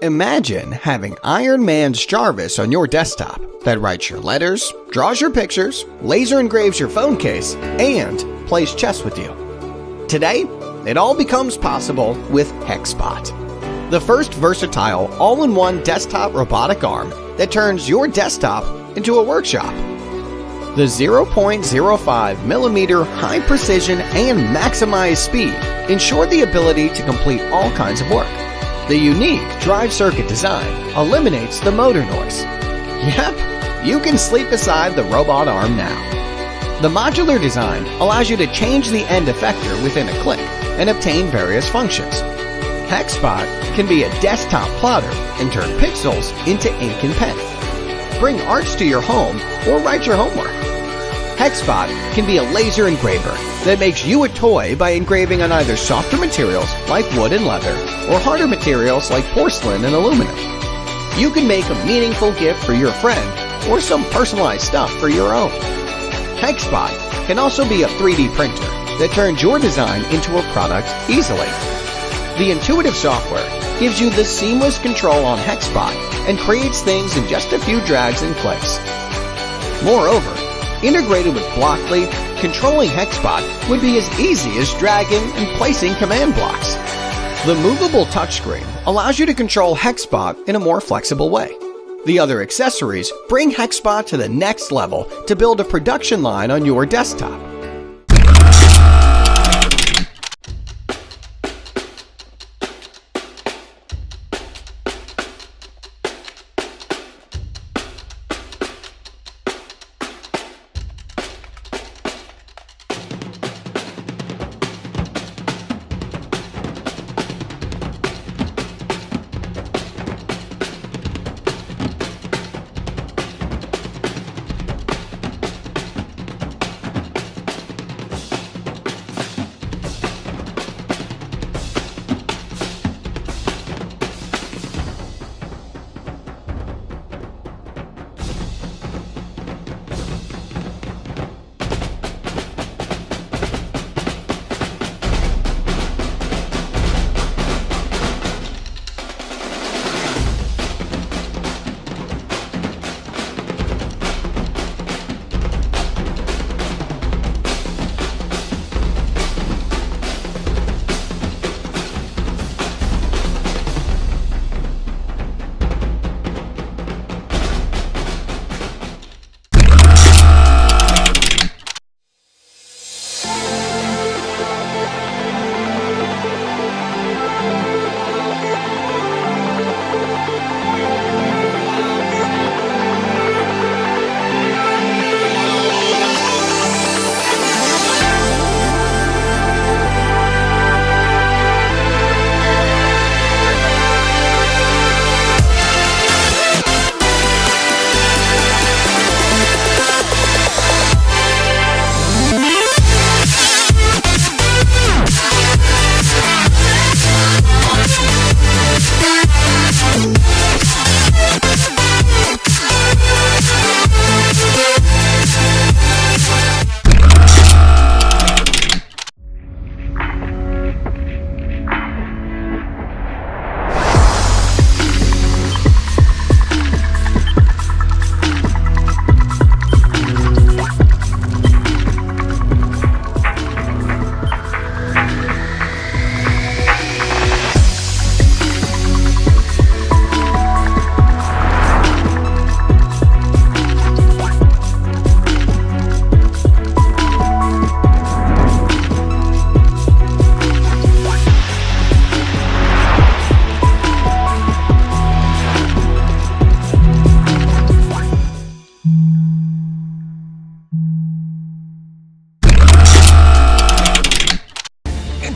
Imagine having Iron Man's Jarvis on your desktop that writes your letters, draws your pictures, laser engraves your phone case, and plays chess with you. Today, it all becomes possible with Hexbot, the first versatile all-in-one desktop robotic arm that turns your desktop into a workshop. The 0.05mm high precision and maximized speed ensure the ability to complete all kinds of work. The unique drive circuit design eliminates the motor noise. Yep, you can sleep beside the robot arm now. The modular design allows you to change the end effector within a click and obtain various functions. Hexbot can be a desktop plotter and turn pixels into ink and pen. Bring arts to your home or write your homework. Hexbot can be a laser engraver that makes you a toy by engraving on either softer materials like wood and leather or harder materials like porcelain and aluminum. You can make a meaningful gift for your friend or some personalized stuff for your own. Hexbot can also be a 3D printer that turns your design into a product easily. The intuitive software gives you the seamless control on Hexbot and creates things in just a few drags and clicks. Moreover, integrated with Blockly, controlling Hexbot would be as easy as dragging and placing command blocks. The movable touchscreen allows you to control Hexbot in a more flexible way. The other accessories bring Hexbot to the next level to build a production line on your desktop.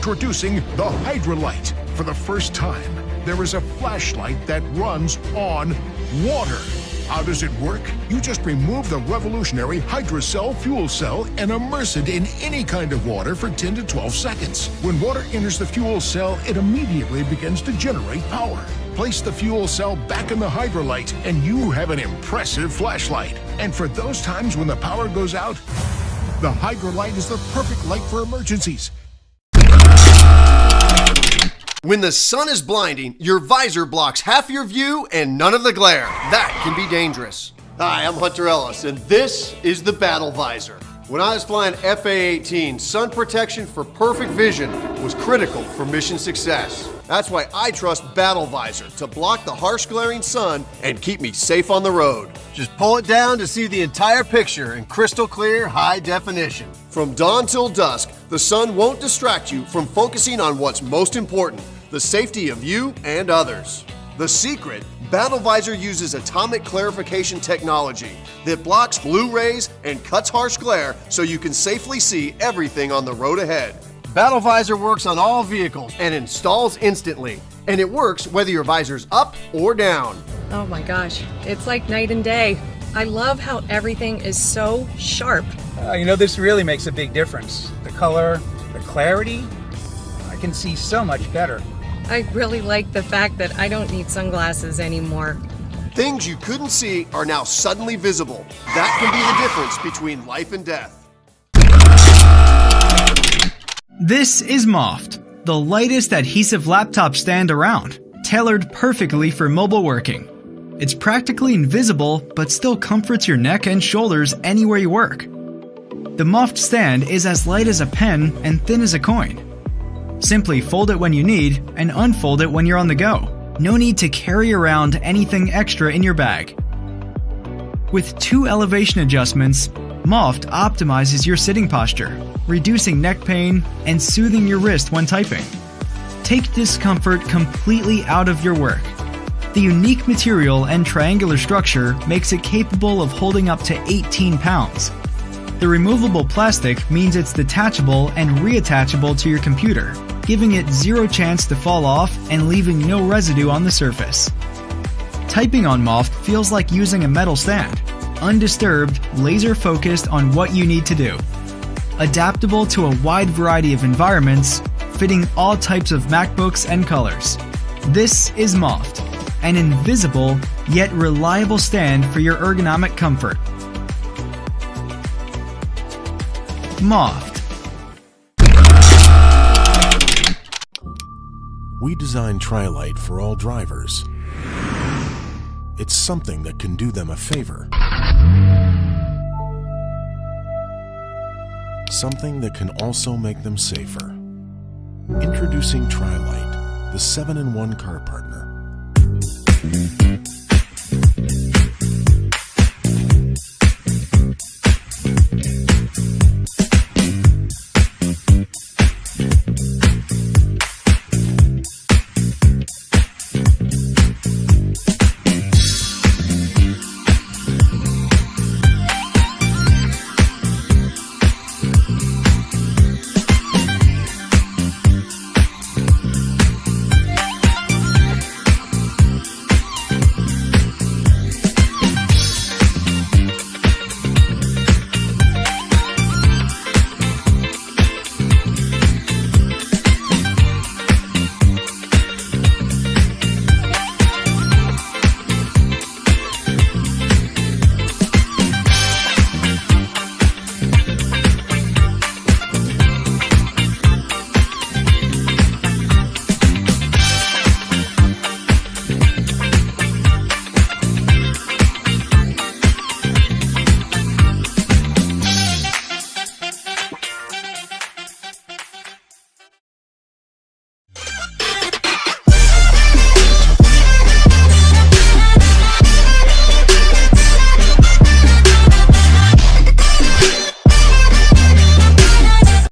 Introducing the HydraLight. For the first time, there is a flashlight that runs on water. How does it work? You just remove the revolutionary HydraCell fuel cell and immerse it in any kind of water for 10 to 12 seconds. When water enters the fuel cell, it immediately begins to generate power. Place the fuel cell back in the HydraLight and you have an impressive flashlight. And for those times when the power goes out, the HydraLight is the perfect light for emergencies. When the sun is blinding, your visor blocks half your view and none of the glare. That can be dangerous. Hi, I'm Hunter Ellis, and this is the BattleVisor. When I was flying FA-18, sun protection for perfect vision was critical for mission success. That's why I trust BattleVisor to block the harsh glaring sun and keep me safe on the road. Just pull it down to see the entire picture in crystal clear, high definition. From dawn till dusk, the sun won't distract you from focusing on what's most important, the safety of you and others. The secret, BattleVisor uses atomic clarification technology that blocks blue rays and cuts harsh glare so you can safely see everything on the road ahead. BattleVisor works on all vehicles and installs instantly. And it works whether your visor's up or down. Oh my gosh, it's like night and day. I love how everything is so sharp. This really makes a big difference. The color, the clarity, I can see so much better. I really like the fact that I don't need sunglasses anymore. Things you couldn't see are now suddenly visible. That can be the difference between life and death. This is MOFT, the lightest adhesive laptop stand around, tailored perfectly for mobile working. It's practically invisible, but still comforts your neck and shoulders anywhere you work. The MOFT stand is as light as a pen and thin as a coin. Simply fold it when you need and unfold it when you're on the go. No need to carry around anything extra in your bag. With 2 elevation adjustments, MOFT optimizes your sitting posture, reducing neck pain and soothing your wrist when typing. Take discomfort completely out of your work. The unique material and triangular structure makes it capable of holding up to 18 pounds. The removable plastic means it's detachable and reattachable to your computer, giving it zero chance to fall off and leaving no residue on the surface. Typing on MOFT feels like using a metal stand, undisturbed, laser-focused on what you need to do. Adaptable to a wide variety of environments, fitting all types of MacBooks and colors. This is MOFT, an invisible yet reliable stand for your ergonomic comfort. MOFT. We designed TRILIGHT for all drivers. It's something that can do them a favor. Something that can also make them safer. Introducing TRILIGHT, the 7-in-1 car partner.